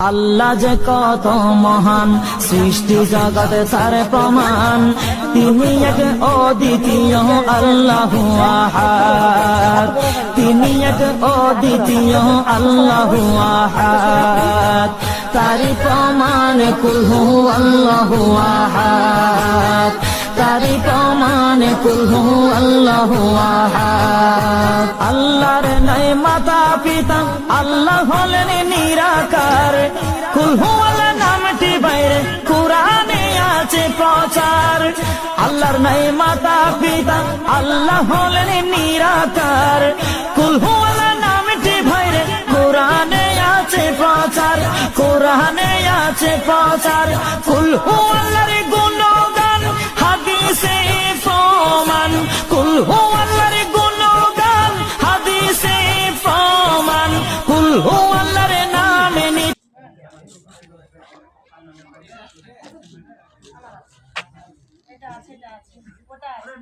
আল্লাহ যে কত মহান, সৃষ্টি জগতে তার প্রমাণ। তিনি এক অদ্বিতীয় আল্লাহু আহাদ, তিনি এক অদ্বিতীয় আল্লাহু আহাদ। তারি প্রমাণ কুল হু আল্লাহু আহাদ, তারি প্রমাণ কুল হু আল্লাহু আহাদ। আল্লাহর নাই মাতা পিতা, আল্লাহ হলেন নিরাকার। কুল হু আল্লাহ নামটি বাইরে কুরআনে আছে প্রচার। আল্লাহর নাই মাতা পিতা, আল্লাহ হলেন নিরাকার। কুল হু আল্লাহ নামটি বাইরে কুরআনে আছে প্রচার, কুরআনে আছে প্রচার। কুল হু আল্লাহর গুণগান হাদিসে প্রমাণ, কুল হু আল্লাহর গুণগান হাদিসে প্রমাণ। কুল হু আল্লাহর নামে এটা আছে ওটা আছে।